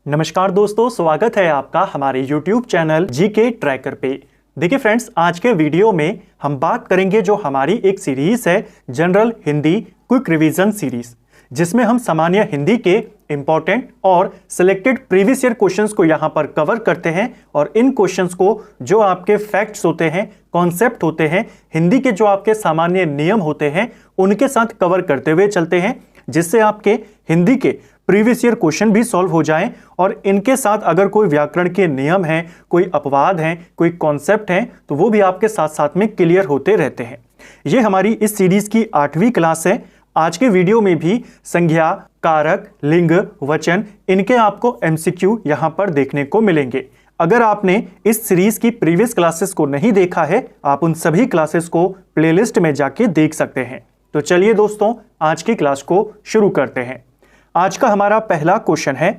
नमस्कार दोस्तों, स्वागत है आपका हमारे YouTube चैनल जीके ट्रैकर पे। देखिए फ्रेंड्स, आज के वीडियो में हम बात करेंगे जो हमारी एक सीरीज है general Hindi quick revision series, जिसमें हम सामान्य हिंदी के इंपॉर्टेंट और सिलेक्टेड प्रीवियस ईयर क्वेश्चंस को यहाँ पर कवर करते हैं और इन क्वेश्चंस को जो आपके फैक्ट्स होते हैं, कॉन्सेप्ट होते हैं, हिंदी के जो आपके सामान्य नियम होते हैं उनके साथ कवर करते हुए चलते हैं, जिससे आपके हिंदी के प्रीवियस ईयर क्वेश्चन भी सॉल्व हो जाएं और इनके साथ अगर कोई व्याकरण के नियम हैं, कोई अपवाद हैं, कोई कॉन्सेप्ट हैं, तो वो भी आपके साथ साथ में क्लियर होते रहते हैं। ये हमारी इस सीरीज की 8वीं क्लास है। आज के वीडियो में भी संज्ञा, कारक, लिंग, वचन, इनके आपको एमसीक्यू यहां पर देखने को मिलेंगे। अगर आपने इस सीरीज की प्रीवियस क्लासेस को नहीं देखा है, आप उन सभी क्लासेस को प्लेलिस्ट में जाके देख सकते हैं। तो चलिए दोस्तों, आज की क्लास को शुरू करते हैं। आज का हमारा पहला क्वेश्चन है,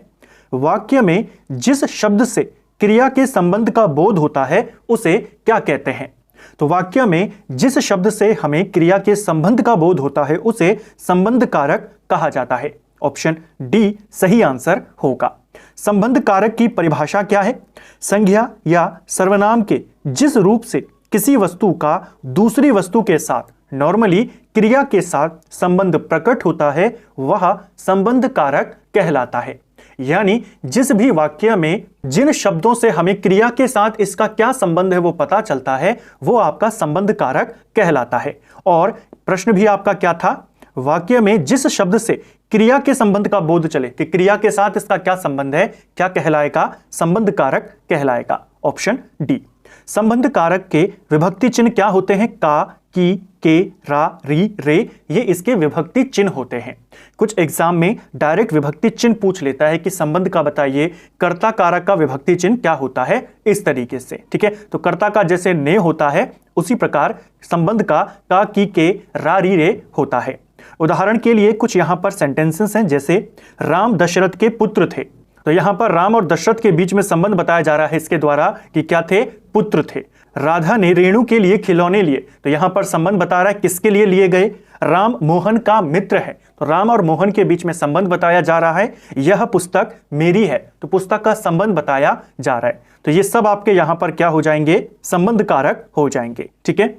वाक्य में जिस शब्द से क्रिया के संबंध का बोध होता है उसे क्या कहते हैं? तो वाक्य में जिस शब्द से हमें क्रिया के संबंध का बोध होता है उसे संबंध कारक कहा जाता है। ऑप्शन डी सही आंसर होगा। संबंध कारक की परिभाषा क्या है? संज्ञा या सर्वनाम के जिस रूप से किसी वस्तु का दूसरी वस्तु के साथ नॉर्मली क्रिया के साथ संबंध प्रकट होता है वह संबंध कारक कहलाता है। यानी जिस भी वाक्य में जिन शब्दों से हमें क्रिया के साथ इसका क्या संबंध है वो पता चलता है, वो आपका संबंध कारक कहलाता है। और प्रश्न भी आपका क्या था? वाक्य में जिस शब्द से क्रिया के संबंध का बोध चले कि क्रिया के साथ इसका क्या संबंध है, क्या कहलाएगा? संबंध कारक कहलाएगा। Option D. संबंध कारक के विभक्ति चिन्ह क्या होते हैं? का, की, के, रा, री, रे, ये इसके विभक्ति चिन्ह होते हैं। कुछ एग्जाम में डायरेक्ट विभक्ति चिन्ह पूछ लेता है कि संबंध का बताइए, कर्ता कारक का विभक्ति चिन्ह क्या होता है, इस तरीके से। ठीक है, तो कर्ता का जैसे ने होता है उसी प्रकार संबंध का की, के, रा, री, रे होता है। उदाहरण के लिए कुछ यहां पर सेंटेंसेस हैं, जैसे राम दशरथ के पुत्र थे। तो यहां पर राम और दशरथ के बीच में संबंध बताया जा रहा है इसके द्वारा कि क्या थे? पुत्र थे। राधा ने रेणु के लिए खिलौने लिए, तो यहां पर संबंध बता रहा है किसके लिए लिए गए? राम मोहन का मित्र है, तो राम और मोहन के बीच में संबंध बताया जा रहा है। यह पुस्तक मेरी है, तो पुस्तक का संबंध बताया जा रहा है। तो ये सब आपके यहां पर क्या हो जाएंगे? संबंध कारक हो जाएंगे। ठीक है,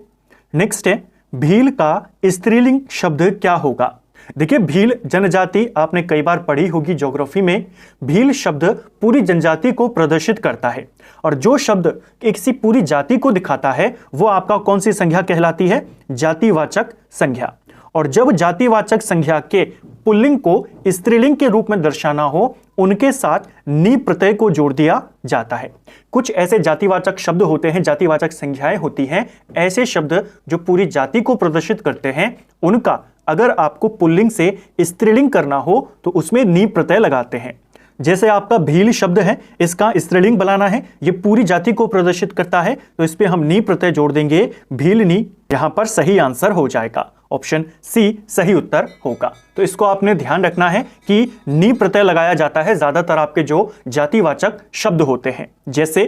नेक्स्ट है, भील का स्त्रीलिंग शब्द क्या होगा? देखिए, भील जनजाति आपने कई बार पढ़ी होगी ज्योग्राफी में। भील शब्द पूरी जनजाति को प्रदर्शित करता है और जो शब्द किसी पूरी जाति को दिखाता है वो आपका कौन सी संज्ञा कहलाती है? जातिवाचक संज्ञा। और जब जातिवाचक संज्ञा के पुल्लिंग को स्त्रीलिंग के रूप में दर्शाना हो, उनके साथ नी प्रत्यय को जोड़ दिया जाता है। कुछ ऐसे जातिवाचक शब्द होते हैं, जातिवाचक संज्ञाएं होती हैं, ऐसे शब्द जो पूरी जाति को प्रदर्शित करते हैं, उनका अगर आपको पुल्लिंग से स्त्रीलिंग करना हो तो उसमें नी प्रत्यय लगाते हैं। जैसे आपका भील शब्द है, इसका स्त्रीलिंग बनाना है, ये पूरी जाति को प्रदर्शित करता है, तो इस पे हम नी प्रत्यय जोड़ देंगे, भीलनी। यहां पर सही आंसर हो जाएगा। ऑप्शन सी सही उत्तर होगा। तो इसको आपने ध्यान रखना है कि नी प्रत्यय लगाया जाता है ज्यादातर आपके जो जातिवाचक शब्द होते हैं। जैसे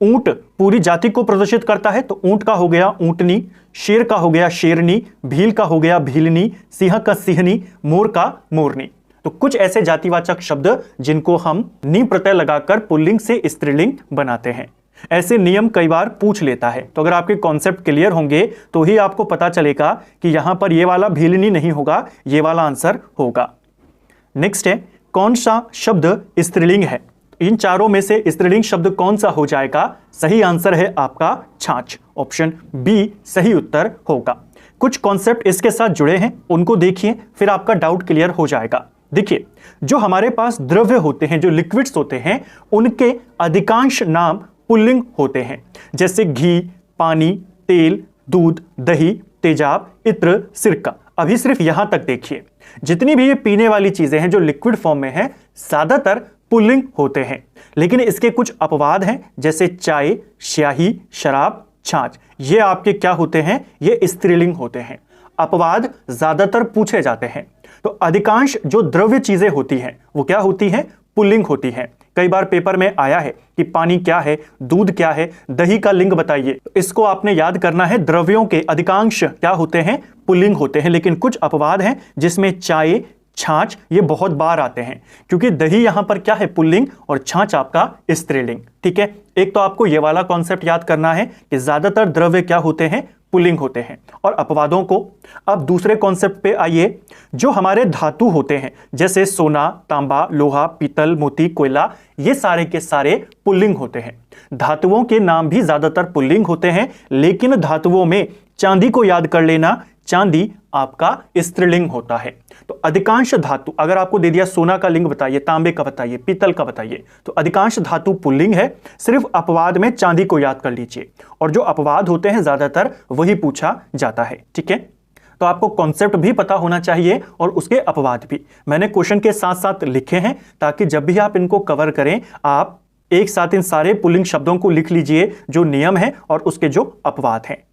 ऊंट पूरी जाति को प्रदर्शित करता है, तो ऊंट का हो गया ऊंटनी, शेर का हो गया शेरनी, भील का हो गया भीलनी, सिंह का सिंहनी, मोर का मोरनी। तो कुछ ऐसे जातिवाचक शब्द जिनको हम नी प्रत्यय लगाकर पुल्लिंग से स्त्रीलिंग बनाते हैं। ऐसे नियम कई बार पूछ लेता है, तो अगर आपके कॉन्सेप्ट क्लियर होंगे तो ही आपको पता चलेगा कि यहां पर ये वाला भीलनी नहीं होगा, ये वाला आंसर होगा। नेक्स्ट है, कौन सा शब्द स्त्रीलिंग है? इन चारों में से स्त्रीलिंग शब्द कौन सा हो जाएगा? सही आंसर है आपका छाछ। ऑप्शन बी सही उत्तर होगा। कुछ कॉन्सेप्ट इसके साथ जुड़े हैं, उनको देखिए, फिर आपका डाउट क्लियर हो जाएगा। देखिए, जो हमारे पास द्रव्य होते हैं, जो लिक्विड्स होते हैं, उनके अधिकांश नाम पुल्लिंग होते हैं, जैसे घी, पानी, तेल, दूध, दही, तेजाब, इत्र, सिरका। अभी सिर्फ यहां तक देखिए, जितनी भी ये पीने वाली चीजें हैं जो लिक्विड फॉर्म में है, ज्यादातर पुल्लिंग होते हैं। लेकिन इसके कुछ अपवाद हैं, जैसे चाय, स्याही, शराब, छाछ, ये आपके क्या होते हैं? ये स्त्रीलिंग होते हैं। अपवाद ज्यादातर पूछे जाते हैं। तो अधिकांश जो द्रव्य चीजें होती हैं वो क्या होती हैं? पुल्लिंग होती हैं। कई बार पेपर में आया है कि पानी क्या है, दूध क्या है, दही का लिंग बताइए। तो इसको आपने याद करना है, द्रव्यों के अधिकांश क्या होते हैं? पुल्लिंग होते हैं। लेकिन कुछ अपवाद हैं जिसमें चाय, छाछ, ये बहुत बार आते हैं क्योंकि दही यहां पर क्या है, पुल्लिंग, और छाछ आपका स्त्रीलिंग। ठीक है, एक तो आपको ये वाला कॉन्सेप्ट याद करना है कि ज्यादातर द्रव्य क्या होते हैं, पुल्लिंग होते हैं, और अपवादों को। अब दूसरे कॉन्सेप्ट पे आइए, जो हमारे धातु होते हैं जैसे सोना, तांबा, लोहा, पीतल, मोती, कोयला, ये सारे के सारे पुल्लिंग होते हैं। धातुओं के नाम भी ज्यादातर पुल्लिंग होते हैं, लेकिन धातुओं में चांदी को याद कर लेना, चांदी आपका स्त्रीलिंग होता है। तो अधिकांश धातु, अगर आपको दे दिया सोना का लिंग बताइए, तांबे का बताइए, पीतल का बताइए, तो अधिकांश धातु पुल्लिंग है। सिर्फ अपवाद में चांदी को याद कर लीजिए, और जो अपवाद होते हैं ज्यादातर वही पूछा जाता है। ठीक है, तो आपको कॉन्सेप्ट भी पता होना चाहिए और उसके अपवाद भी मैंने क्वेश्चन के साथ साथ लिखे हैं, ताकि जब भी आप इनको कवर करें आप एक साथ इन सारे पुल्लिंग शब्दों को लिख लीजिए, जो नियम है और उसके जो अपवाद हैं।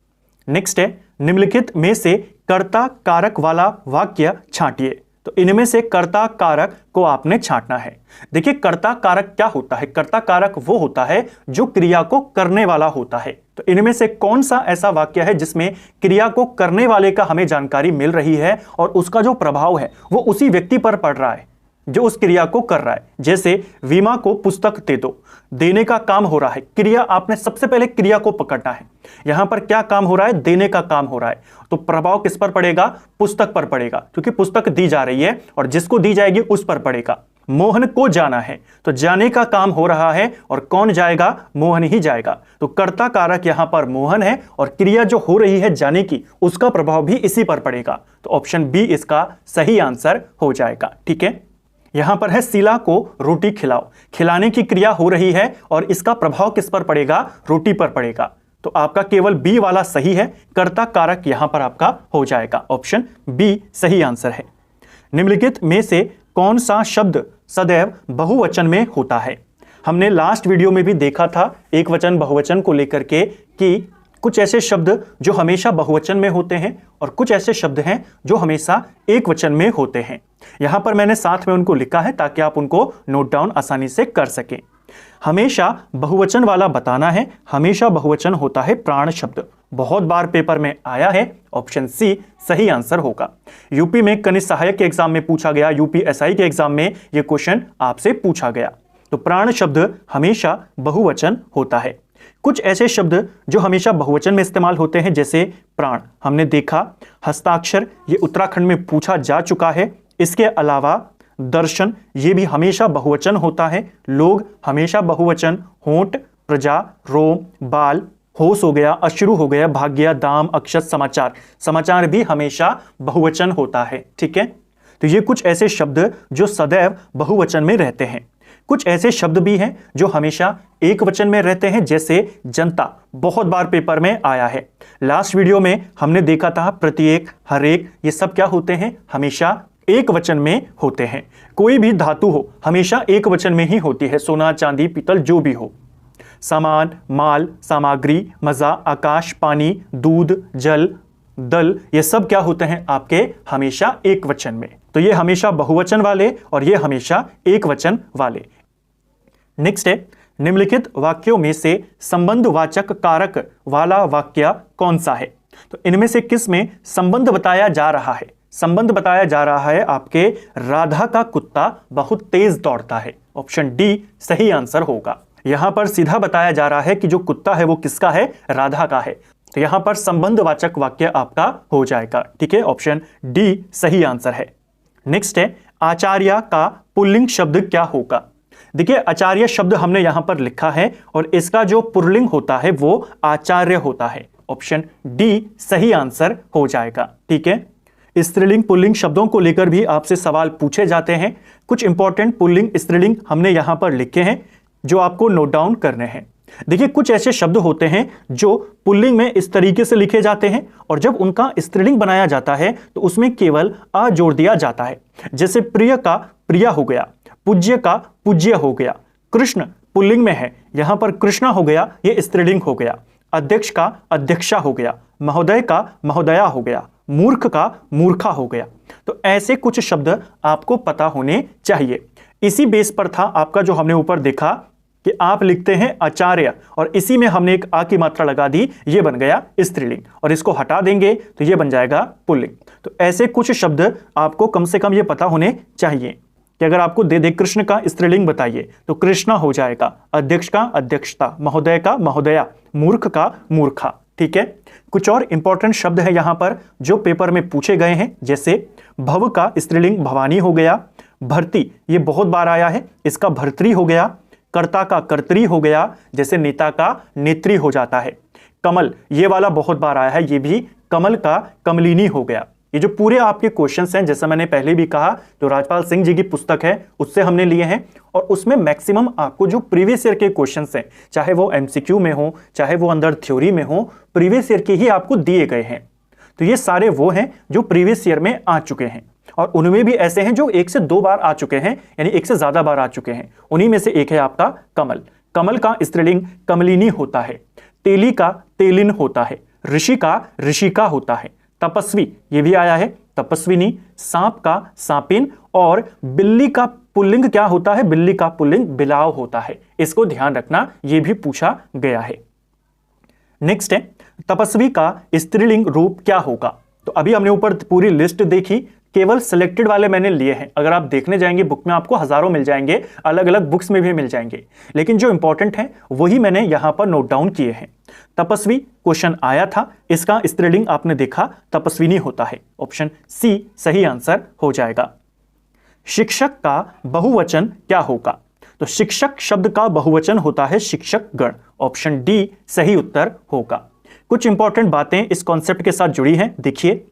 नेक्स्ट है, निम्नलिखित में से कर्ता कारक वाला वाक्य छांटिए। तो इनमें से कर्ता कारक को आपने छांटना है। देखिए, कर्ता कारक क्या होता है, कर्ता कारक वो होता है जो क्रिया को करने वाला होता है। तो इनमें से कौन सा ऐसा वाक्य है जिसमें क्रिया को करने वाले का हमें जानकारी मिल रही है और उसका जो प्रभाव है वो उसी व्यक्ति पर पड़ रहा है जो उस क्रिया को कर रहा है। जैसे वीमा को पुस्तक दे दो, देने का काम हो रहा है, क्रिया, आपने सबसे पहले क्रिया को पकड़ना है। यहां पर क्या काम हो रहा है, देने का काम हो रहा है, तो प्रभाव किस पर पड़ेगा, पुस्तक पर पड़ेगा, क्योंकि पुस्तक दी जा रही है और जिसको दी जाएगी उस पर पड़ेगा। मोहन को जाना है, तो जाने का काम हो रहा है और कौन जाएगा, मोहन ही जाएगा। तो कर्ता कारक यहां पर मोहन है और क्रिया जो हो रही है जाने की, उसका प्रभाव भी इसी पर पड़ेगा। तो ऑप्शन बी इसका सही आंसर हो जाएगा। ठीक है, यहां पर है शीला को रोटी खिलाओ, खिलाने की क्रिया हो रही है और इसका प्रभाव किस पर पड़ेगा, रोटी पर पड़ेगा। तो आपका केवल बी वाला सही है, कर्ता कारक यहां पर आपका हो जाएगा। ऑप्शन बी सही आंसर है। निम्नलिखित में से कौन सा शब्द सदैव बहुवचन में होता है। हमने लास्ट वीडियो में भी देखा था एक वचन बहुवचन को लेकर के कि कुछ ऐसे शब्द जो हमेशा बहुवचन में होते हैं और कुछ ऐसे शब्द हैं जो हमेशा एक वचन में होते हैं। यहां पर मैंने साथ में उनको लिखा है ताकि आप उनको नोट डाउन आसानी से कर सकें। हमेशा बहुवचन वाला बताना है, हमेशा बहुवचन होता है प्राण शब्द, बहुत बार पेपर में आया है। ऑप्शन सी सही आंसर होगा। यूपी में कनिष्ठ सहायक के एग्जाम में पूछा गया, यूपीएसआई के एग्जाम में यह क्वेश्चन आपसे पूछा गया। तो प्राण शब्द हमेशा बहुवचन होता है। कुछ ऐसे शब्द जो हमेशा बहुवचन में इस्तेमाल होते हैं, जैसे प्राण हमने देखा, हस्ताक्षर ये उत्तराखंड में पूछा जा चुका है। इसके अलावा दर्शन ये भी हमेशा बहुवचन होता है, लोग हमेशा बहुवचन, होंठ, प्रजा, रोम, बाल, होश हो गया, अश्रु हो गया, भाग्य, दाम, अक्षत, समाचार, समाचार भी हमेशा बहुवचन होता है। ठीक है, तो ये कुछ ऐसे शब्द जो सदैव बहुवचन में रहते हैं। कुछ ऐसे शब्द भी हैं जो हमेशा एक वचन में रहते हैं, जैसे जनता, बहुत बार पेपर में आया है। लास्ट वीडियो में हमने देखा था प्रत्येक, हरेक, ये सब क्या होते हैं, हमेशा एक वचन में होते हैं। कोई भी धातु हो हमेशा एक वचन में ही होती है, सोना, चांदी, पीतल जो भी हो। सामान, माल, सामग्री, मजा, आकाश, पानी, दूध, जल, दल, ये सब क्या होते हैं आपके हमेशा एक वचन में। तो ये हमेशा बहुवचन वाले और ये हमेशा एक वचन वाले। नेक्स्ट है, निम्नलिखित वाक्यों में से संबंधवाचक कारक वाला वाक्य कौन सा है। तो इनमें से किस में संबंध बताया जा रहा है। संबंध बताया जा रहा है आपके राधा का कुत्ता बहुत तेज दौड़ता है। ऑप्शन डी सही आंसर होगा। यहां पर सीधा बताया जा रहा है कि जो कुत्ता है वो किसका है, राधा का है। तो यहां पर संबंधवाचक वाक्य आपका हो जाएगा। ठीक है, ऑप्शन डी सही आंसर है। नेक्स्ट है, आचार्य का पुल्लिंग शब्द क्या होगा। देखिए, आचार्य शब्द हमने यहां पर लिखा है और इसका जो पुल्लिंग होता है वो आचार्य होता है। ऑप्शन डी सही आंसर हो जाएगा। ठीक है, स्त्रीलिंग पुल्लिंग शब्दों को लेकर भी आपसे सवाल पूछे जाते हैं। कुछ इंपॉर्टेंट पुल्लिंग स्त्रीलिंग हमने यहां पर लिखे हैं जो आपको नोट डाउन करने हैं। देखिए, कुछ ऐसे शब्द होते हैं जो पुल्लिंग में इस तरीके से लिखे जाते हैं और जब उनका स्त्रीलिंग बनाया जाता है तो उसमें केवल आ जोड़ दिया जाता है। जैसे प्रिय का प्रिया हो गया, पूज्य का पूज्य हो गया, कृष्ण पुल्लिंग में है, यहां पर कृष्णा हो गया, ये स्त्रीलिंग हो गया। अध्यक्ष का अध्यक्षा हो गया, महोदय का महोदया हो गया, मूर्ख का मूर्खा हो गया। तो ऐसे कुछ शब्द आपको पता होने चाहिए। इसी बेस पर था आपका जो हमने ऊपर देखा कि आप लिखते हैं आचार्य और इसी में हमने एक आ की मात्रा लगा दी, ये बन गया स्त्रीलिंग, और इसको हटा देंगे तो ये बन जाएगा पुल्लिंग। तो ऐसे कुछ शब्द आपको कम से कम ये पता होने चाहिए कि अगर आपको दे दे कृष्ण का स्त्रीलिंग बताइए तो कृष्णा हो जाएगा, अध्यक्ष का अध्यक्षता, महोदय का महोदया, मूर्ख का मूर्खा। ठीक है, कुछ और इंपॉर्टेंट शब्द है यहां पर जो पेपर में पूछे गए हैं, जैसे भव का स्त्रीलिंग भवानी हो गया, भर्ती ये बहुत बार आया है, इसका भर्तरी हो गया, कर्ता का कर्तरी हो गया, जैसे नेता का नेत्री हो जाता है, कमल ये वाला बहुत बार आया है, ये भी कमल का कमलिनी हो गया। ये जो पूरे आपके क्वेश्चंस हैं, जैसा मैंने पहले भी कहा, जो राजपाल सिंह जी की पुस्तक है उससे हमने लिए हैं, और उसमें मैक्सिमम आपको जो प्रीवियस ईयर के क्वेश्चंस हैं, चाहे वो एमसीक्यू में हो चाहे वो अंदर थ्योरी में हो, प्रीवियस ईयर के ही आपको दिए गए हैं। तो ये सारे वो हैं जो प्रीवियस ईयर में आ चुके हैं, और उनमें भी ऐसे हैं जो 1 से 2 बार आ चुके हैं, यानी 1 से ज्यादा बार आ चुके हैं। उन्हीं में से एक है आपका कमल। कमल का स्त्रीलिंग कमलिनी होता है, तेली का तेलिन होता है, ऋषि का ऋषिका होता है, तपस्वी ये भी आया है तपस्विनी, सांप का सांपिन, और बिल्ली का पुल्लिंग क्या होता है, बिल्ली का पुल्लिंग बिलाव होता है। इसको ध्यान रखना, ये भी पूछा गया है। नेक्स्ट है तपस्वी का स्त्रीलिंग रूप क्या होगा। तो अभी हमने ऊपर पूरी लिस्ट देखी, केवल सिलेक्टेड वाले मैंने लिए हैं। अगर आप देखने जाएंगे बुक में आपको हजारों मिल जाएंगे, अलग अलग बुक्स में भी मिल जाएंगे, लेकिन जो इंपॉर्टेंट है वही मैंने यहां पर नोट डाउन किए हैं। तपस्वी क्वेश्चन आया था, इसका स्त्रीलिंग आपने देखा तपस्विनी होता है, ऑप्शन सी सही आंसर हो जाएगा। शिक्षक का बहुवचन क्या होगा। तो शिक्षक शब्द का बहुवचन होता है शिक्षक गण, ऑप्शन डी सही उत्तर होगा। कुछ इंपॉर्टेंट बातें इस कॉन्सेप्ट के साथ जुड़ी हैं, देखिए।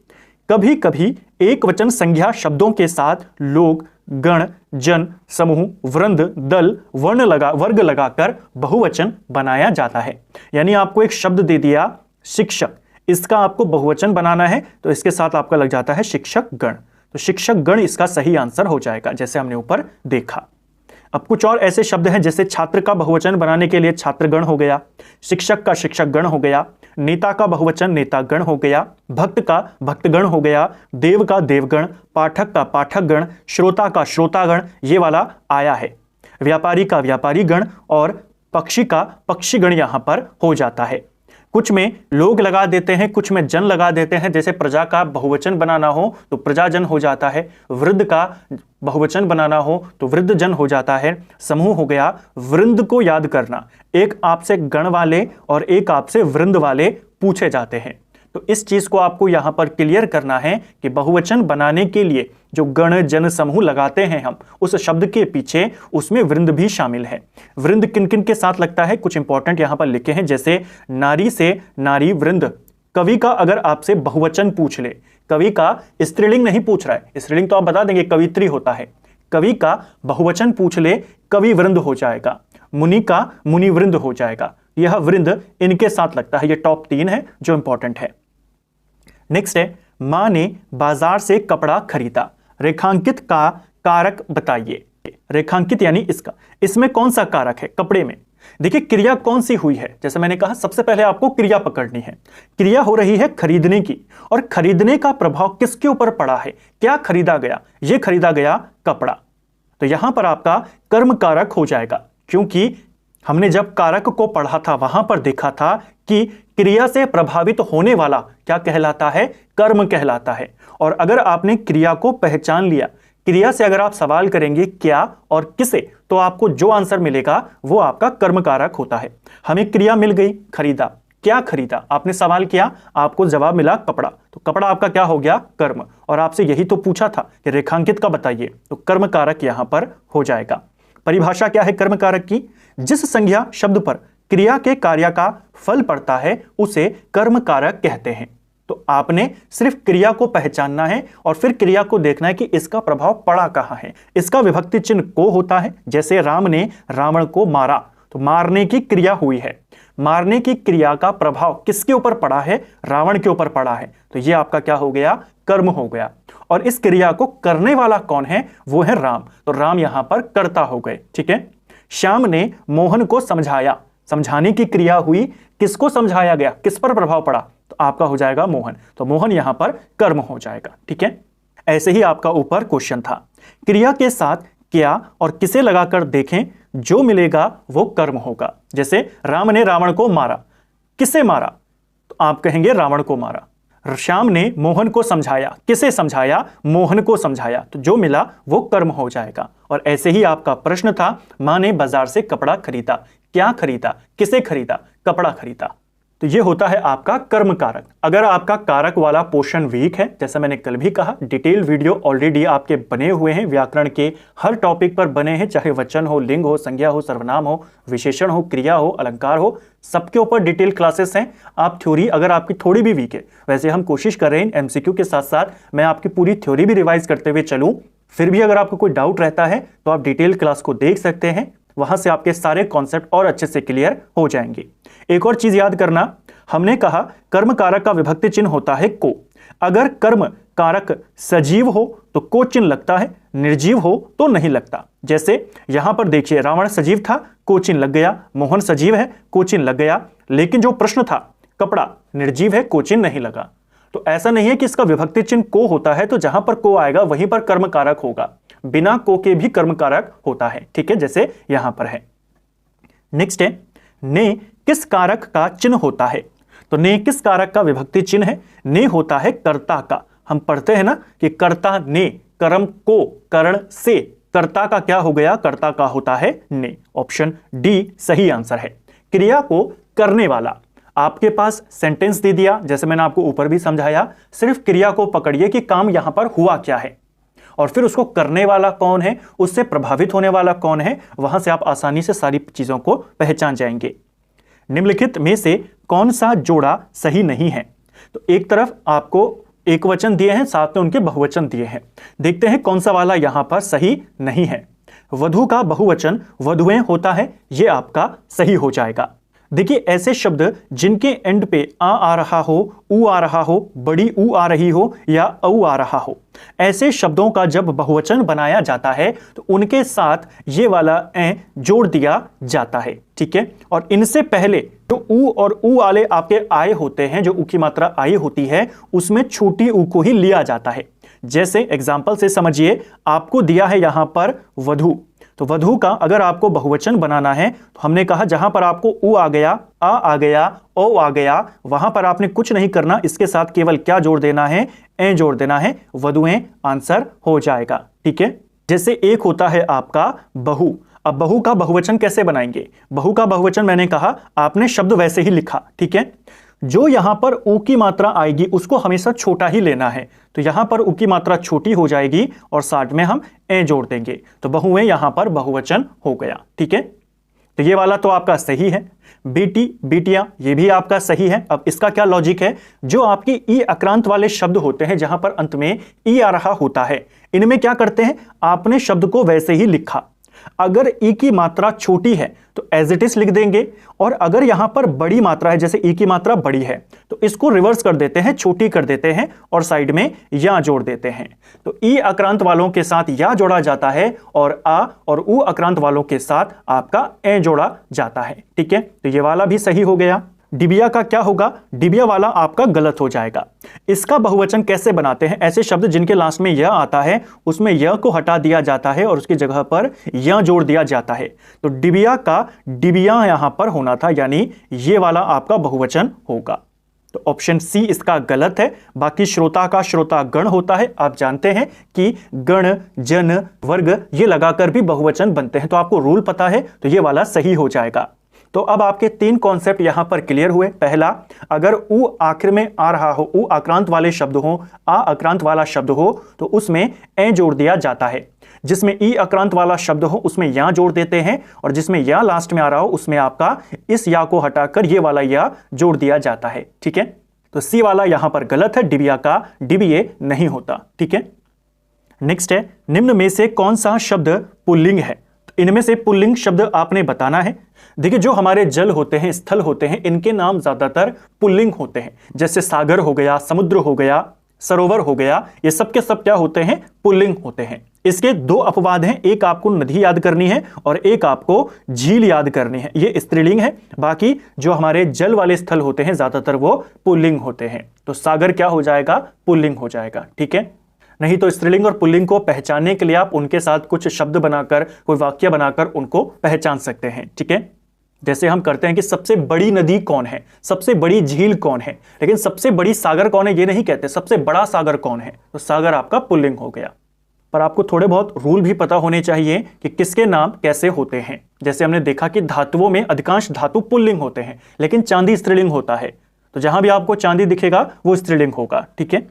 कभी कभी एक वचन संज्ञा शब्दों के साथ लोग, गण, जन, समूह, वृंद, दल, वर्ग लगाकर बहुवचन बनाया जाता है। यानी आपको एक शब्द दे दिया शिक्षक, इसका आपको बहुवचन बनाना है तो इसके साथ आपका लग जाता है शिक्षक गण। तो शिक्षक गण इसका सही आंसर हो जाएगा, जैसे हमने ऊपर देखा। अब कुछ और ऐसे शब्द हैं, जैसे छात्र का बहुवचन बनाने के लिए छात्रगण हो गया, शिक्षक का शिक्षकगण हो गया, नेता का बहुवचन नेतागण हो गया, भक्त का भक्तगण हो गया, देव का देवगण, पाठक का पाठकगण, श्रोता का श्रोतागण ये वाला आया है, व्यापारी का व्यापारीगण, और पक्षी का पक्षीगण यहां पर हो जाता है। कुछ में लोग लगा देते हैं, कुछ में जन लगा देते हैं, जैसे प्रजा का बहुवचन बनाना हो तो प्रजाजन हो जाता है, वृद्ध का बहुवचन बनाना हो तो वृद्धजन हो जाता है, समूह हो गया। वृंद को याद करना, एक आपसे गण वाले और एक आपसे वृंद वाले पूछे जाते हैं, तो इस चीज को आपको यहां पर क्लियर करना है कि बहुवचन बनाने के लिए जो गण जन समूह लगाते हैं हम उस शब्द के पीछे, उसमें वृंद भी शामिल है। वृंद किन किन के साथ लगता है, कुछ इंपॉर्टेंट यहां पर लिखे हैं, जैसे नारी से नारी वृंद। कवि का अगर आपसे बहुवचन पूछ ले, कवि का स्त्रीलिंग नहीं पूछ रहा है, स्त्रीलिंग तो आप बता देंगे कवित्री होता है, कवि का बहुवचन पूछ ले कवि वृंद हो जाएगा, मुनि का मुनि वृंद हो जाएगा। यह वृंद इनके साथ लगता है। ये टॉप 3 है जो इंपॉर्टेंट है। नेक्स्ट है मां ने बाजार से कपड़ा खरीदा, रेखांकित का कारक बताइए। रेखांकित यानी इसका, इसमें कौन सा कारक है कपड़े में। देखिए क्रिया कौन सी हुई है, जैसे मैंने कहा सबसे पहले आपको क्रिया पकड़नी है। क्रिया हो रही है खरीदने की, और खरीदने का प्रभाव किसके ऊपर पड़ा है, क्या खरीदा गया, यह खरीदा गया कपड़ा। तो यहां पर आपका कर्म कारक हो जाएगा, क्योंकि हमने जब कारक को पढ़ा था वहां पर देखा था कि क्रिया से प्रभावित होने वाला क्या कहलाता है, कर्म कहलाता है। और अगर आपने क्रिया को पहचान लिया, क्रिया से अगर आप सवाल करेंगे क्या और किसे, तो आपको जो आंसर मिलेगा वो आपका कर्म कारक होता है। हमें क्रिया मिल गई खरीदा, क्या खरीदा, आपने सवाल किया, आपको जवाब मिला कपड़ा, तो कपड़ा आपका क्या हो गया कर्म। और आपसे यही तो पूछा था कि रेखांकित का बताइए, तो कर्म कारक यहां पर हो जाएगा। परिभाषा क्या है कर्म कारक की, जिस संज्ञा शब्द पर क्रिया के कार्य का फल पड़ता है उसे कर्म कारक कहते हैं। तो आपने सिर्फ क्रिया को पहचानना है और फिर क्रिया को देखना है कि इसका प्रभाव पड़ा कहां है। इसका विभक्ति चिन्ह को होता है, जैसे राम ने रावण को मारा, तो मारने की क्रिया हुई है, मारने की क्रिया का प्रभाव किसके ऊपर पड़ा है, रावण के ऊपर पड़ा है, तो यह आपका क्या हो गया कर्म हो गया। और इस क्रिया को करने वाला कौन है, वो है राम, तो राम यहां पर कर्ता हो गए। ठीक है। श्याम ने मोहन को समझाया, समझाने की क्रिया हुई, किसको समझाया गया, किस पर प्रभाव पड़ा, तो आपका हो जाएगा मोहन, तो मोहन यहां पर कर्म हो जाएगा। ठीक है। ऐसे ही आपका ऊपर क्वेश्चन था, क्रिया के साथ क्या और किसे लगाकर देखें जो मिलेगा वो कर्म होगा। जैसे राम ने रावण को मारा, किसे मारा? तो आप कहेंगे रावण को मारा। श्याम ने मोहन को समझाया, किसे समझाया? मोहन को समझाया। तो जो मिला वो कर्म हो जाएगा। और ऐसे ही आपका प्रश्न था, मां ने बाजार से कपड़ा खरीदा। क्या खरीदा? किसे खरीदा? कपड़ा खरीदा। तो ये होता है आपका कर्म कारक। अगर आपका कारक वाला पोर्शन वीक है, जैसा मैंने कल भी कहा, डिटेल वीडियो ऑलरेडी आपके बने हुए हैं, व्याकरण के हर टॉपिक पर बने हैं, चाहे वचन हो, लिंग हो, संज्ञा हो, सर्वनाम हो, विशेषण हो, क्रिया हो, अलंकार हो, सबके ऊपर डिटेल क्लासेस हैं। आप थ्योरी अगर आपकी थोड़ी भी वीक है, वैसे हम कोशिश कर रहे हैं एमसीक्यू के साथ साथ मैं आपकी पूरी थ्योरी भी रिवाइज करते हुए चलूं। फिर भी अगर आपको कोई डाउट रहता है तो आप डिटेल क्लास को देख सकते हैं, वहां से आपके सारे कॉन्सेप्ट और अच्छे से क्लियर हो जाएंगे। एक और चीज याद करना, हमने कहा कर्म कारक का विभक्ति चिन्ह होता है को। अगर कर्म कारक सजीव हो तो को चिन्ह लगता है, निर्जीव हो तो नहीं लगता। जैसे यहां पर देखिए, रावण सजीव था, को चिन्ह लग गया। मोहन सजीव है, को चिन्ह लग गया। लेकिन जो प्रश्न था, कपड़ा निर्जीव है, को चिन्ह नहीं लगा। तो ऐसा नहीं है कि इसका विभक्ति चिन्ह को होता है तो जहां पर को आएगा वहीं पर कर्म कारक होगा। बिना को के भी कर्म कारक होता है, ठीक है, जैसे यहां पर है। नेक्स्ट है, ने किस कारक का चिन्ह होता है? तो ने किस कारक का विभक्ति चिन्ह है? ने होता है कर्ता का। हम पढ़ते हैं ना कि कर्ता ने, कर्म को करण से, कर्ता का क्या हो गया? कर्ता का होता है ने। ऑप्शन डी सही आंसर है। क्रिया को करने वाला, आपके पास सेंटेंस दे दिया, जैसे मैंने आपको ऊपर भी समझाया, सिर्फ क्रिया को पकड़िए कि काम यहां पर हुआ क्या है, और फिर उसको करने वाला कौन है, उससे प्रभावित होने वाला कौन है, वहां से आप आसानी से सारी चीजों को पहचान जाएंगे। निम्नलिखित में से कौन सा जोड़ा सही नहीं है? तो एक तरफ आपको एक वचन दिए हैं, साथ में उनके बहुवचन दिए हैं। देखते हैं कौन सा वाला यहां पर सही नहीं है। वधु का बहुवचन वधुएं होता है, यह आपका सही हो जाएगा। देखिए, ऐसे शब्द जिनके एंड पे आ रहा हो, ऊ आ रहा हो, बड़ी ऊ आ रही हो या औ आ रहा हो, ऐसे शब्दों का जब बहुवचन बनाया जाता है तो उनके साथ ये वाला ए जोड़ दिया जाता है, ठीक है। और इनसे पहले जो ऊ और ऊ वाले आपके आए होते हैं, जो ऊ की मात्रा आई होती है, उसमें छोटी ऊ को ही लिया जाता है। जैसे एग्जाम्पल से समझिए, आपको दिया है यहां पर वधु, तो वधु का अगर आपको बहुवचन बनाना है तो हमने कहा जहां पर आपको ऊ आ गया, आ गया, ओ आ गया, वहां पर आपने कुछ नहीं करना, इसके साथ केवल क्या जोड़ देना है? ए जोड़ देना है, वधुएं आंसर हो जाएगा, ठीक है। जैसे एक होता है आपका बहु। अब बहु का बहुवचन कैसे बनाएंगे? बहु का बहुवचन मैंने कहा आपने शब्द वैसे ही लिखा, ठीक है। जो यहां पर ऊ की मात्रा आएगी उसको हमेशा छोटा ही लेना है, तो यहां पर ऊ की मात्रा छोटी हो जाएगी और साथ में हम ए जोड़ देंगे, तो बहुएं यहां पर बहुवचन हो गया, ठीक है। तो ये वाला तो आपका सही है। बेटी, बेटियां, ये भी आपका सही है। अब इसका क्या लॉजिक है? जो आपके ई अक्रांत वाले शब्द होते हैं, जहां पर अंत में ई आ रहा होता है, इनमें क्या करते हैं? आपने शब्द को वैसे ही लिखा। अगर ई की मात्रा छोटी है तो एज इट इज लिख देंगे, और अगर यहां पर बड़ी मात्रा है, जैसे ई की मात्रा बड़ी है, तो इसको रिवर्स कर देते हैं, छोटी कर देते हैं और साइड में या जोड़ देते हैं। तो ई अक्रांत वालों के साथ या जोड़ा जाता है और आ और ऊ अक्रांत वालों के साथ आपका ए जोड़ा जाता है, ठीक है। तो ये वाला भी सही हो गया। डिबिया का क्या होगा? डिबिया वाला आपका गलत हो जाएगा। इसका बहुवचन कैसे बनाते हैं? ऐसे शब्द जिनके लास्ट में यह आता है, उसमें यह को हटा दिया जाता है और उसकी जगह पर यह जोड़ दिया जाता है। तो डिबिया का डिबिया यहां पर होना था, यानी ये वाला आपका बहुवचन होगा। तो ऑप्शन सी इसका गलत है। बाकी श्रोता का श्रोता गण होता है। आप जानते हैं कि गण, जन, वर्ग ये लगाकर भी बहुवचन बनते हैं, तो आपको रूल पता है, तो ये वाला सही हो जाएगा। तो अब आपके तीन कॉन्सेप्ट यहां पर क्लियर हुए। पहला, अगर ऊ आखिर में आ रहा हो, ऊ आक्रांत वाले शब्द हो, आ आक्रांत वाला शब्द हो, तो उसमें ए जोड़ दिया जाता है। जिसमें ई आक्रांत वाला शब्द हो उसमें या जोड़ देते हैं, और जिसमें या लास्ट में आ रहा हो उसमें आपका इस या को हटाकर ये वाला या जोड़ दिया जाता है, ठीक है। तो सी वाला यहां पर गलत है, डिबिया का डिबिए नहीं होता, ठीक है। नेक्स्ट है, निम्न में से कौन सा शब्द पुल्लिंग है? इनमें से पुल्लिंग शब्द आपने बताना है। देखिए, जो हमारे जल होते हैं, स्थल होते हैं, इनके नाम ज्यादातर पुल्लिंग होते हैं। जैसे सागर हो गया, समुद्र हो गया, सरोवर हो गया, ये सब के सब क्या होते हैं? पुल्लिंग होते हैं। इसके दो अपवाद हैं, एक आपको नदी याद करनी है और एक आपको झील याद करनी है, ये स्त्रीलिंग है। बाकी जो हमारे जल वाले स्थल होते हैं ज्यादातर वो पुल्लिंग होते हैं। तो सागर क्या हो जाएगा? पुल्लिंग हो जाएगा, ठीक है। नहीं तो स्त्रीलिंग और पुल्लिंग को पहचानने के लिए आप उनके साथ कुछ शब्द बनाकर, कोई वाक्य बनाकर उनको पहचान सकते हैं। ठीक है, जैसे हम करते हैं कि सबसे बड़ी नदी कौन है, सबसे बड़ी झील कौन है, लेकिन सबसे बड़ी सागर कौन है ये नहीं कहते, सबसे बड़ा सागर कौन है, तो सागर आपका पुल्लिंग हो गया। पर आपको थोड़े बहुत रूल भी पता होने चाहिए कि किसके नाम कैसे होते हैं। जैसे हमने देखा कि धातुओं में अधिकांश धातु पुल्लिंग होते हैं, लेकिन चांदी स्त्रीलिंग होता है, तो जहां भी आपको चांदी दिखेगा वो स्त्रीलिंग होगा। ठीक है,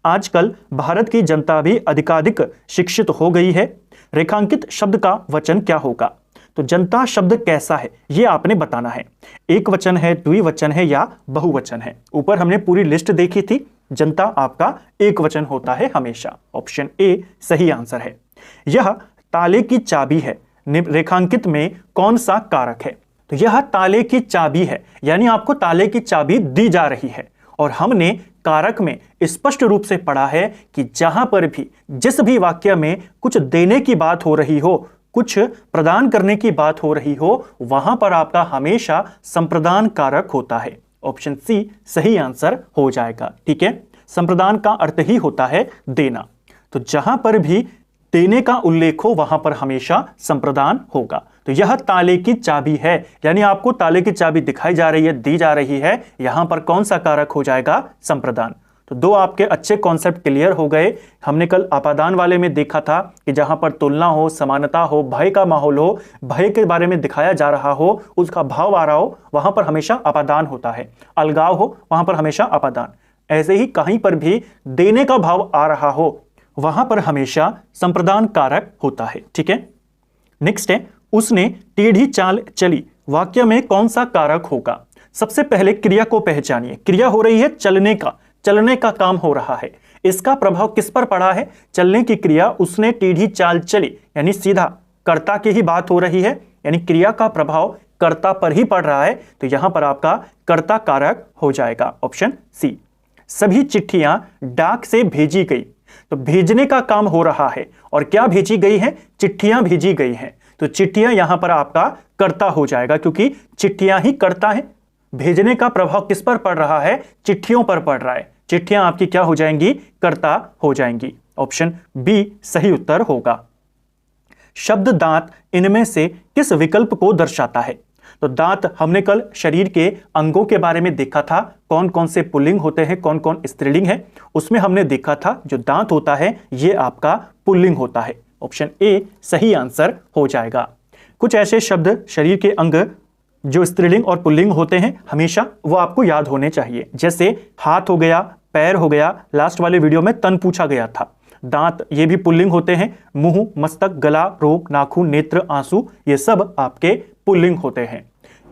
आजकल भारत की जनता भी अधिकाधिक शिक्षित हो गई है। रेखांकित शब्द का वचन क्या होगा, तो जनता शब्द कैसा है ये आपने बताना है। एक वचन है, द्विवचन है या बहुवचन है। ऊपर हमने पूरी लिस्ट देखी थी, जनता आपका एक वचन होता है हमेशा। ऑप्शन ए सही आंसर है। यह ताले की चाबी है, रेखांकित में कौन सा कारक है, तो यह ताले की चाबी है, यानी आपको ताले की चाबी दी जा रही है। और हमने कारक में स्पष्ट रूप से पढ़ा है कि जहां पर भी जिस भी वाक्य में कुछ देने की बात हो रही हो, कुछ प्रदान करने की बात हो रही हो, वहां पर आपका हमेशा संप्रदान कारक होता है। ऑप्शन सी सही आंसर हो जाएगा। ठीक है, संप्रदान का अर्थ ही होता है देना, तो जहां पर भी देने का उल्लेख हो वहां पर हमेशा संप्रदान होगा। तो यह ताले की चाबी है, यानी आपको ताले की चाबी दिखाई जा रही है, दी जा रही है, यहां पर कौन सा कारक हो जाएगा, संप्रदान। तो दो आपके अच्छे कॉन्सेप्ट क्लियर हो गए। हमने कल अपादान वाले में देखा था कि जहां पर तुलना हो, समानता हो, भय का माहौल हो, भय के बारे में दिखाया जा रहा हो, उसका भाव आ रहा हो, वहां पर हमेशा अपादान होता है। अलगाव हो वहां पर हमेशा अपादान। ऐसे ही कहीं पर भी देने का भाव आ रहा हो वहां पर हमेशा संप्रदान कारक होता है। ठीक है, नेक्स्ट है, उसने टेढ़ी चाल चली, वाक्य में कौन सा कारक होगा। सबसे पहले क्रिया को पहचानिए। क्रिया हो रही है चलने का काम हो रहा है, इसका प्रभाव किस पर पड़ा है, चलने की क्रिया। उसने टेढ़ी चाल चली यानी सीधा कर्ता की ही बात हो रही है, यानी क्रिया का प्रभाव कर्ता पर ही पड़ रहा है, तो यहां पर आपका कर्ता कारक हो जाएगा। Option C. सभी चिट्ठियां डाक से भेजी गई, तो भेजने का काम हो रहा है, और क्या भेजी गई है, चिट्ठियां भेजी गई हैं, तो चिट्ठियां यहां पर आपका कर्ता हो जाएगा, क्योंकि चिट्ठियां ही कर्ता है। भेजने का प्रभाव किस पर पड़ रहा है, चिट्ठियों पर पड़ रहा है, चिट्ठियां आपकी क्या हो जाएंगी, कर्ता हो जाएंगी। ऑप्शन बी सही उत्तर होगा। शब्द दांत इनमें से किस विकल्प को दर्शाता है, तो दांत हमने कल शरीर के अंगों के बारे में देखा था, कौन कौन से पुल्लिंग होते हैं, कौन कौन स्त्रीलिंग है, उसमें हमने देखा था जो दांत होता है ये आपका पुल्लिंग होता है। ऑप्शन ए सही आंसर हो जाएगा। कुछ ऐसे शब्द शरीर के अंग जो स्त्रीलिंग और पुल्लिंग होते हैं हमेशा वो आपको याद होने चाहिए, जैसे हाथ हो गया, पैर हो गया, लास्ट वाले वीडियो में तन पूछा गया था। दांत ये भी पुल्लिंग होते हैं, मुंह, मस्तक, गला, रोम, नाखून, नेत्र, आंसू, ये सब आपके पुल्लिंग होते हैं।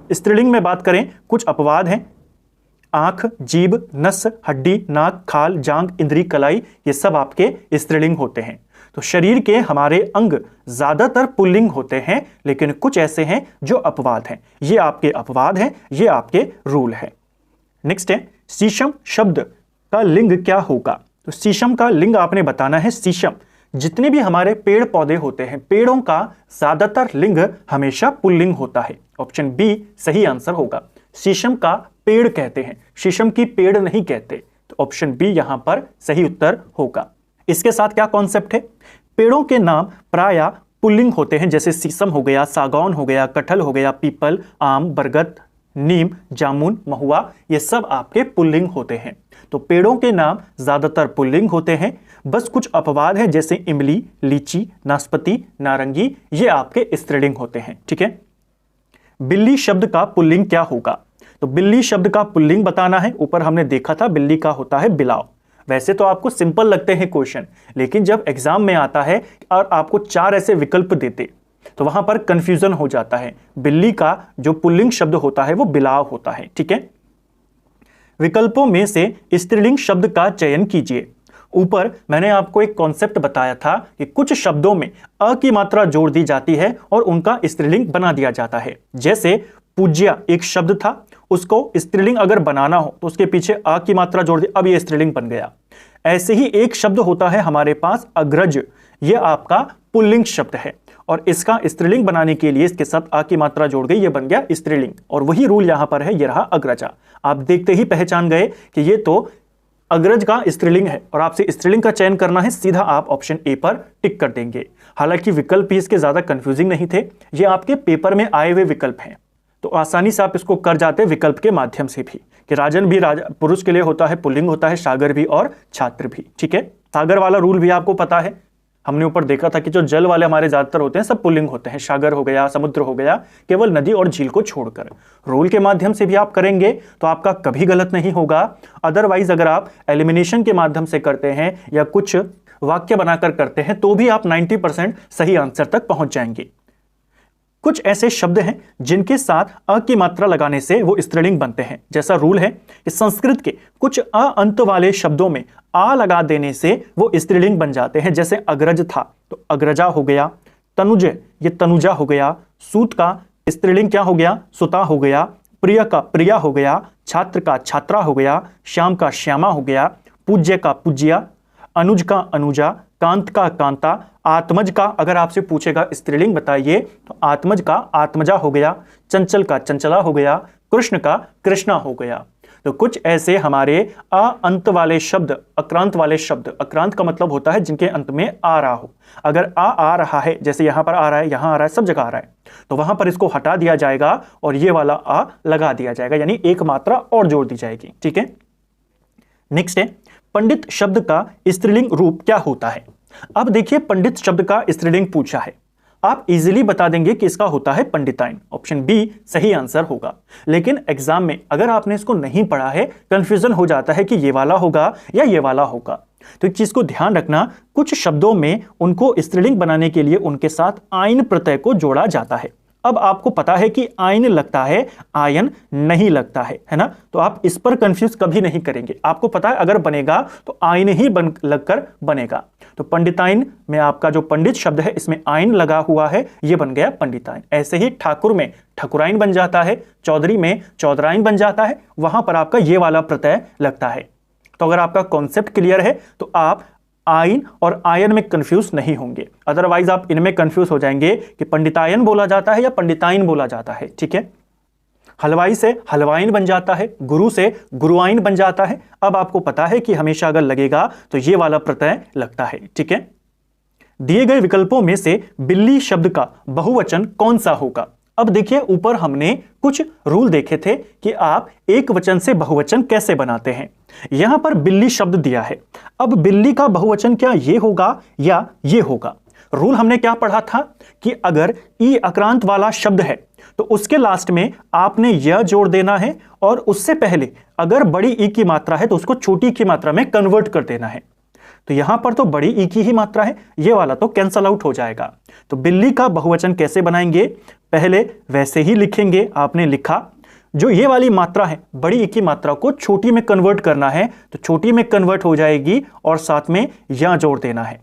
स्त्रीलिंग में बात करें, कुछ अपवाद हैं, आंख, जीभ, नस, हड्डी, नाक, खाल, जांग, इंद्री, कलाई, ये सब आपके स्त्रीलिंग होते हैं। तो शरीर के हमारे अंग ज्यादातर पुल्लिंग होते हैं, लेकिन कुछ ऐसे हैं जो अपवाद हैं। ये आपके अपवाद हैं, ये आपके रूल है। नेक्स्ट है, शीशम शब्द का लिंग क्या होगा, तो शीशम का लिंग आपने बताना है। शीशम जितने भी हमारे पेड़ पौधे होते हैं, पेड़ों का ज्यादातर लिंग हमेशा पुल्लिंग होता है। ऑप्शन बी सही आंसर होगा। शीशम का पेड़ कहते हैं, शीशम की पेड़ नहीं कहते, तो ऑप्शन बी यहां पर सही उत्तर होगा। इसके साथ क्या कॉन्सेप्ट है, पेड़ों के नाम प्रायः पुल्लिंग होते हैं, जैसे शीशम हो गया, सागौन हो गया, कटहल हो गया, पीपल, आम, बरगद, नीम, जामुन, महुआ, ये सब आपके पुल्लिंग होते हैं। तो पेड़ों के नाम ज्यादातर पुल्लिंग होते हैं, बस कुछ अपवाद हैं जैसे इमली, लीची, नाशपाती, नारंगी, ये आपके स्त्रीलिंग होते हैं। ठीक है, बिल्ली शब्द का पुल्लिंग क्या होगा, तो बिल्ली शब्द का पुल्लिंग बताना है। ऊपर हमने देखा था बिल्ली का होता है बिलाव। वैसे तो आपको सिंपल लगते हैं क्वेश्चन, लेकिन जब एग्जाम में आता है और आपको 4 ऐसे विकल्प देते तो वहां पर कंफ्यूजन हो जाता है। बिल्ली का जो पुल्लिंग शब्द होता है वो बिलाव होता है। ठीक है, विकल्पों में से स्त्रीलिंग शब्द का चयन कीजिए। ऊपर मैंने आपको एक कॉन्सेप्ट बताया था कि कुछ शब्दों में अ की मात्रा जोड़ दी जाती है और उनका स्त्रीलिंग बना दिया जाता है। जैसे पूज्य एक शब्द था, उसको स्त्रीलिंग अगर बनाना हो तो उसके पीछे अ की मात्रा जोड़ दी, अब ये स्त्रीलिंग बन गया। ऐसे ही एक शब्द होता है हमारे पास अग्रज, ये आपका पुल्लिंग शब्द है और इसका स्त्रीलिंग बनाने के लिए इसके साथ आ की मात्रा जोड़ गई, ये बन गया स्त्रीलिंग। और वही रूल यहां पर है, ये रहा अग्रजा। आप देखते ही पहचान गए कि ये तो अग्रज का स्त्रीलिंग है और आपसे स्त्रीलिंग का चयन करना है, सीधा आप ऑप्शन ए पर टिक कर देंगे। हालांकि विकल्प भी इसके ज्यादा कंफ्यूजिंग नहीं थे, ये आपके पेपर में आए हुए विकल्प हैं, तो आसानी से आप इसको कर जाते विकल्प के माध्यम से भी, कि राजन भी पुरुष के लिए होता है, पुल्लिंग होता है, सागर भी और छात्र भी। ठीक है, सागर वाला रूल भी आपको पता है, हमने ऊपर देखा था कि जो जल वाले हमारे ज्यादातर होते हैं सब पुल्लिंग होते हैं, सागर हो गया, समुद्र हो गया, केवल नदी और झील को छोड़कर। रूल के माध्यम से भी आप करेंगे तो आपका कभी गलत नहीं होगा। अदरवाइज अगर आप एलिमिनेशन के माध्यम से करते हैं या कुछ वाक्य बनाकर करते हैं तो भी आप 90% सही आंसर तक पहुंच जाएंगे। कुछ ऐसे शब्द हैं जिनके साथ अ की मात्रा लगाने से वो स्त्रीलिंग बनते हैं। जैसा रूल है कि संस्कृत के कुछ अ अंत वाले शब्दों में आ लगा देने से वो स्त्रीलिंग बन जाते हैं। जैसे अग्रज था तो अग्रजा हो गया, तनुज ये तनुजा हो गया, सूत का स्त्रीलिंग क्या हो गया, सुता हो गया, प्रिय का प्रिया हो गया, छात्र का छात्रा हो गया, श्याम का श्यामा हो गया, पूज्य का पूज्या, अनुज का अनुजा, कांत का कांता, आत्मज का अगर आपसे पूछेगा स्त्रीलिंग बताइए तो आत्मज का आत्मजा हो गया, चंचल का चंचला हो गया, कृष्ण का कृष्णा हो गया। तो कुछ ऐसे हमारे अ अंत वाले शब्द, अक्रांत वाले शब्द, अक्रांत का मतलब होता है जिनके अंत में आ रहा हो। अगर आ रहा है, जैसे यहां पर आ रहा है, यहां आ रहा है, सब जगह आ रहा है, तो वहां पर इसको हटा दिया जाएगा और ये वाला आ लगा दिया जाएगा, यानी एक मात्रा और जोड़ दी जाएगी। ठीक है, नेक्स्ट है पंडित शब्द का स्त्रीलिंग रूप क्या होता है। अब देखिए पंडित शब्द का स्त्रीलिंग पूछा है, आप इजीली बता देंगे कि इसका होता है पंडिताइन, ऑप्शन बी सही आंसर होगा। लेकिन एग्जाम में अगर आपने इसको नहीं पढ़ा है, कंफ्यूजन हो जाता है कि ये वाला होगा या ये वाला होगा। तो एक चीज को ध्यान रखना, कुछ शब्दों में उनको स्त्रीलिंग बनाने के लिए उनके साथ आइन प्रत्यय को जोड़ा जाता है। अब आपको पता है कि आयन लगता है, आयन नहीं लगता है ना, तो आप इस पर कंफ्यूज कभी नहीं करेंगे। आपको पता है अगर बनेगा तो आयन ही लगकर बनेगा। तो पंडिताइन में आपका जो पंडित शब्द है इसमें आयन लगा हुआ है, ये बन गया पंडिताइन। ऐसे ही ठाकुर में ठकुराइन बन जाता है, चौधरी में चौधराइन बन जाता है, वहां पर आपका ये वाला प्रत्यय लगता है। तो अगर आपका कॉन्सेप्ट क्लियर है तो आप आइन और आयन में कंफ्यूज नहीं होंगे। अदरवाइज आप इनमें कंफ्यूज हो जाएंगे कि पंडितायन बोला जाता है या पंडिताइन बोला जाता है। ठीक है, हलवाई से हलवाइन बन जाता है, गुरु से गुरुआइन बन जाता है। अब आपको पता है कि हमेशा अगर लगेगा तो ये वाला प्रत्यय लगता है। ठीक है, दिए गए विकल्पों में से बिल्ली शब्द का बहुवचन कौन सा होगा। अब देखिए ऊपर हमने कुछ रूल देखे थे कि आप एक वचन से बहुवचन कैसे बनाते हैं। यहां पर बिल्ली शब्द दिया है, अब बिल्ली का बहुवचन क्या ये होगा या ये होगा। रूल हमने क्या पढ़ा था कि अगर ई अक्रांत वाला शब्द है तो उसके लास्ट में आपने यह जोड़ देना है और उससे पहले अगर बड़ी ई की मात्रा है तो उसको छोटी ई की मात्रा में कन्वर्ट कर देना है। तो यहां पर तो बड़ी ई की ही मात्रा है, ये वाला तो कैंसल आउट हो जाएगा। तो बिल्ली का बहुवचन कैसे बनाएंगे, पहले वैसे ही लिखेंगे, आपने लिखा जो ये वाली मात्रा है बड़ी ई की मात्रा को छोटी में कन्वर्ट करना है तो छोटी में कन्वर्ट हो जाएगी और साथ में या जोड़ देना है।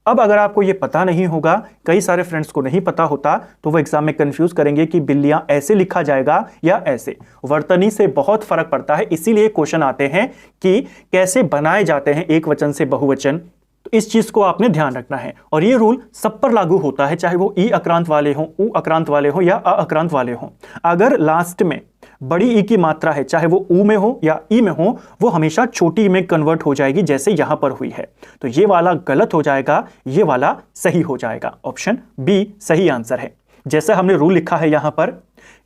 अब अगर आपको ये पता नहीं होगा, कई सारे फ्रेंड्स को नहीं पता होता, तो वो एग्जाम में कंफ्यूज करेंगे कि बिल्लियां ऐसे लिखा जाएगा या ऐसे। वर्तनी से बहुत फर्क पड़ता है, इसीलिए क्वेश्चन आते हैं कि कैसे बनाए जाते हैं एक वचन से बहुवचन। तो इस चीज को आपने ध्यान रखना है और ये रूल सब पर लागू होता है, चाहे वो ई अक्रांत वाले हों, उ अक्रांत वाले हों या अ अक्रांत वाले हों। अगर लास्ट में बड़ी ई की मात्रा है, चाहे वो उ में हो या ई में हो, वो हमेशा छोटी में कन्वर्ट हो जाएगी, जैसे यहां पर हुई है। तो ये वाला गलत हो जाएगा, ये वाला सही हो जाएगा। ऑप्शन बी सही आंसर है। जैसे हमने रूल लिखा है यहां पर,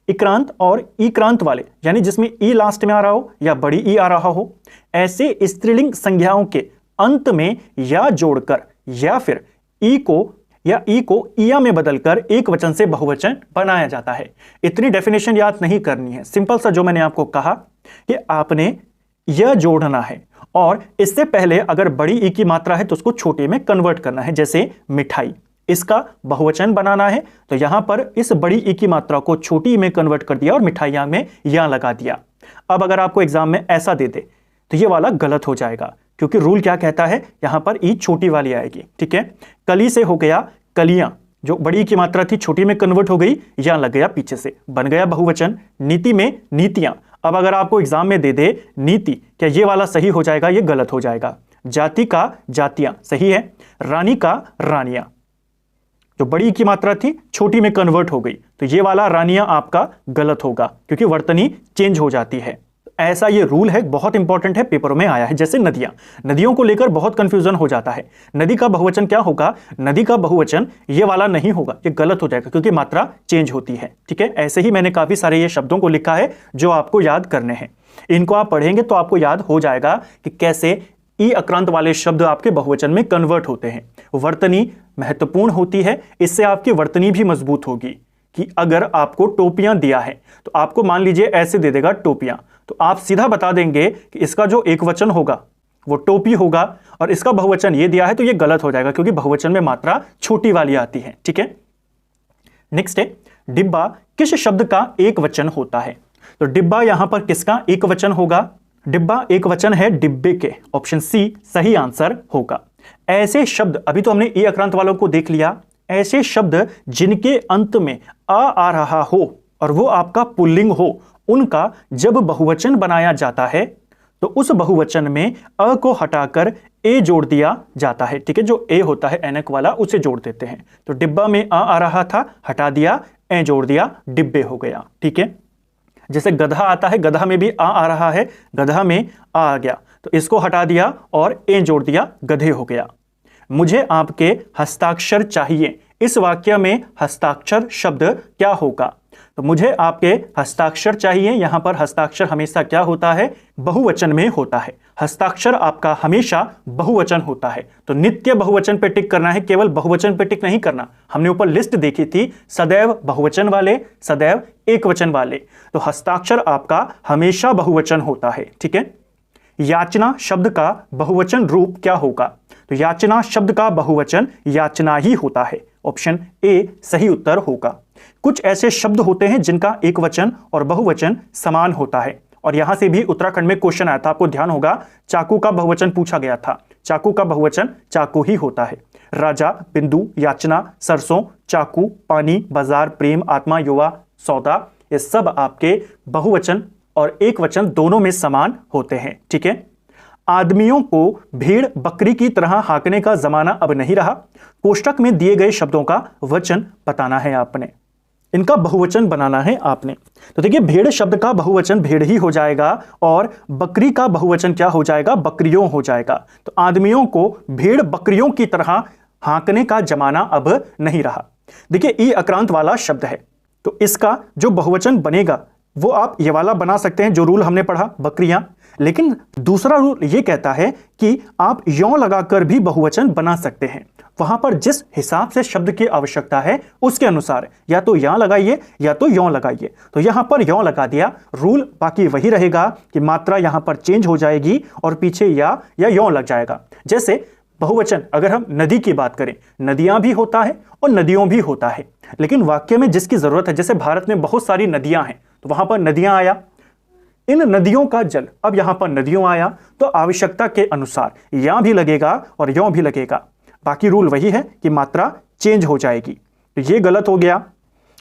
इक्रांत और ईक्रांत वाले, यानी जिसमें ई लास्ट में आ रहा हो या बड़ी ई आ रहा हो, ऐसे स्त्रीलिंग संज्ञाओं के अंत में या जोड़कर या फिर ई को इया में बदलकर एक वचन से बहुवचन बनाया जाता है। इतनी डेफिनेशन याद नहीं करनी है, सिंपल सा जो मैंने आपको कहा कि आपने यह जोड़ना है और इससे पहले अगर बड़ी ई की मात्रा है तो उसको छोटे में कन्वर्ट करना है। जैसे मिठाई, इसका बहुवचन बनाना है तो यहां पर इस बड़ी ई की मात्रा को छोटी में कन्वर्ट कर दिया और मिठाइयां में या लगा दिया। अब अगर आपको एग्जाम में ऐसा दे दे तो ये वाला गलत हो जाएगा, क्योंकि रूल क्या कहता है, यहां पर ई छोटी वाली आएगी। ठीक है, कली से हो गया कलियां, जो बड़ी की मात्रा थी छोटी में कन्वर्ट हो गई, या लग गया पीछे से, बन गया बहुवचन। नीति में नीतियां, अब अगर आपको एग्जाम में दे दे नीति, क्या ये वाला सही हो जाएगा, ये गलत हो जाएगा। जाति का जातियां सही है, रानी का रानियां, जो बड़ी की मात्रा थी छोटी में कन्वर्ट हो गई, तो ये वाला रानियां आपका गलत होगा, क्योंकि वर्तनी चेंज हो जाती है। ऐसा ये रूल है, बहुत इंपॉर्टेंट है, पेपरों में आया है। जैसे नदियों को लेकर बहुत कंफ्यूजन हो जाता है। नदी का बहुवचन क्या होगा? नदी का बहुवचन ये वाला नहीं होगा, ये गलत हो जाएगा क्योंकि मात्रा चेंज होती है। ठीक है, ऐसे ही मैंने काफी सारे ये शब्दों को लिखा है जो आपको याद करने हैं। इनको आप पढ़ेंगे तो आपको याद हो जाएगा कि कैसे ई अक्रांत वाले शब्द आपके बहुवचन में कन्वर्ट होते हैं। वर्तनी महत्वपूर्ण होती है, इससे आपकी वर्तनी भी मजबूत होगी। कि अगर आपको टोपियां दिया है तो आपको मान लीजिए ऐसे दे देगा टोपियां, तो आप सीधा बता देंगे कि इसका जो एक वचन होगा वो टोपी होगा और इसका बहुवचन ये दिया है, तो ये गलत हो जाएगा क्योंकि बहुवचन में मात्रा छोटी वाली आती है। ठीक है, नेक्स्ट है डिब्बा किस शब्द का एक वचन होता है? तो डिब्बा यहां पर किसका एक वचन होगा? डिब्बा एक वचन है डिब्बे के। ऑप्शन सी सही आंसर होगा। ऐसे शब्द, अभी तो हमने ई अक्रांत वालों को देख लिया, ऐसे शब्द जिनके अंत में आ रहा हो और वो आपका पुल्लिंग हो, उनका जब बहुवचन बनाया जाता है तो उस बहुवचन में अ को हटाकर ए जोड़ दिया जाता है। ठीक है, जो ए होता है ऐनक वाला उसे जोड़ देते हैं। तो डिब्बा में आ रहा था, हटा दिया, ए जोड़ दिया, डिब्बे हो गया। ठीक है, जैसे गधा आता है, गधा में भी आ रहा है, गधा में आ गया, तो इसको हटा दिया और ए जोड़ दिया, गधे हो गया। मुझे आपके हस्ताक्षर चाहिए, इस वाक्य में हस्ताक्षर शब्द क्या होगा? तो मुझे आपके हस्ताक्षर चाहिए, यहां पर हस्ताक्षर हमेशा क्या होता है? बहुवचन में होता है। हस्ताक्षर आपका हमेशा बहुवचन होता है, तो नित्य बहुवचन पे टिक करना है, केवल बहुवचन पे टिक नहीं करना। हमने ऊपर लिस्ट देखी थी, सदैव बहुवचन वाले, सदैव एक वचन वाले, तो हस्ताक्षर आपका हमेशा बहुवचन होता है। ठीक है, याचना शब्द का बहुवचन रूप क्या होगा? तो याचना शब्द का बहुवचन याचना ही होता है। ऑप्शन ए सही उत्तर होगा। कुछ ऐसे शब्द होते हैं जिनका एक वचन और बहुवचन समान होता है, और यहां से भी उत्तराखंड में क्वेश्चन आया था, आपको ध्यान होगा। चाकू का बहुवचन पूछा गया था, चाकू का बहुवचन चाकू ही होता है। राजा, बिंदु, याचना, सरसों, चाकू, पानी, बाजार, प्रेम, आत्मा, युवा, सौदा, ये सब आपके बहुवचन और एक वचन दोनों में समान होते हैं। ठीक है, आदमियों को भेड़ बकरी की तरह हाँकने का जमाना अब नहीं रहा। कोष्टक में दिए गए शब्दों का वचन बताना है आपने, इनका बहुवचन बनाना है आपने। तो देखिए, भेड़ शब्द का बहुवचन भेड़ ही हो जाएगा और बकरी का बहुवचन क्या हो जाएगा? बकरियों हो जाएगा। तो आदमियों को भेड़ बकरियों की तरह हाँकने का जमाना अब नहीं रहा। देखिए, ई अक्रांत वाला शब्द है, तो इसका जो बहुवचन बनेगा वो आप ये वाला बना सकते हैं, जो रूल हमने पढ़ा, बकरियां। लेकिन दूसरा रूल ये कहता है कि आप यों लगाकर भी बहुवचन बना सकते हैं। वहां पर जिस हिसाब से शब्द की आवश्यकता है उसके अनुसार या तो या लगाइए या तो यों लगाइए। तो यहां पर यों लगा दिया, रूल बाकी वही रहेगा कि मात्रा यहां पर चेंज हो जाएगी और पीछे या यों लग जाएगा। जैसे बहुवचन अगर हम नदी की बात करें, नदियां भी होता है और नदियों भी होता है, लेकिन वाक्य में जिसकी जरूरत है, जैसे भारत में बहुत सारी नदियां हैं तो वहां पर नदियां आया, इन नदियों का जल, अब यहां पर नदियों आया, तो आवश्यकता के अनुसार या भी लगेगा और यों भी लगेगा। बाकी रूल वही है कि मात्रा चेंज हो जाएगी। तो ये गलत हो गया,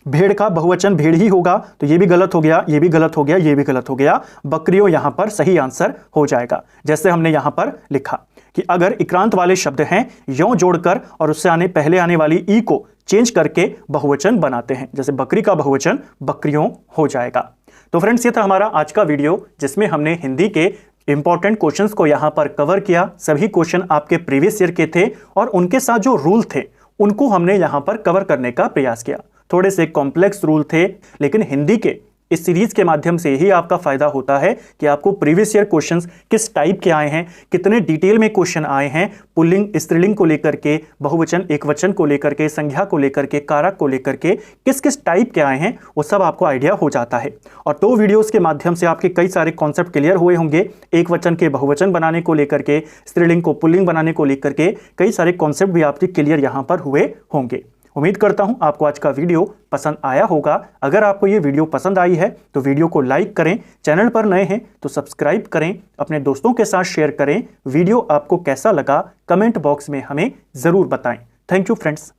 भेड़ का बहुवचन भेड़ ही होगा, तो ये भी गलत हो गया, ये भी गलत हो गया, ये भी गलत हो गया। बकरियों यहां पर सही आंसर हो जाएगा। जैसे हमने यहां पर लिखा कि अगर इक्रांत वाले शब्द हैं, यों जोड़कर और उससे पहले आने वाली ई को चेंज करके बहुवचन बनाते हैं, जैसे बकरी का बहुवचन बकरियों हो जाएगा। तो फ्रेंड्स, ये था हमारा आज का वीडियो जिसमें हमने हिंदी के इंपॉर्टेंट क्वेश्चंस को यहां पर कवर किया। सभी क्वेश्चन आपके प्रीवियस ईयर के थे और उनके साथ जो रूल थे उनको हमने यहां पर कवर करने का प्रयास किया। थोड़े से कॉम्प्लेक्स रूल थे, लेकिन हिंदी के इस सीरीज के माध्यम से ही आपका फायदा होता है कि आपको प्रीवियस ईयर क्वेश्चंस किस टाइप के आए हैं, कितने डिटेल में क्वेश्चन आए हैं, पुल्लिंग स्त्रीलिंग को लेकर के, बहुवचन एकवचन को लेकर के, संज्ञा को लेकर के, कारक को लेकर के किस किस टाइप के आए हैं, वो सब आपको आइडिया हो जाता है। और 2 वीडियोस के माध्यम से आपके कई सारे कॉन्सेप्ट क्लियर हुए होंगे। एक वचन के बहुवचन बनाने को लेकर के, स्त्रीलिंग को पुल्लिंग बनाने को लेकर के कई सारे कॉन्सेप्ट भी आपके क्लियर यहाँ पर हुए होंगे। उम्मीद करता हूं आपको आज का वीडियो पसंद आया होगा। अगर आपको ये वीडियो पसंद आई है तो वीडियो को लाइक करें, चैनल पर नए हैं तो सब्सक्राइब करें, अपने दोस्तों के साथ शेयर करें। वीडियो आपको कैसा लगा कमेंट बॉक्स में हमें ज़रूर बताएं। Thank you friends.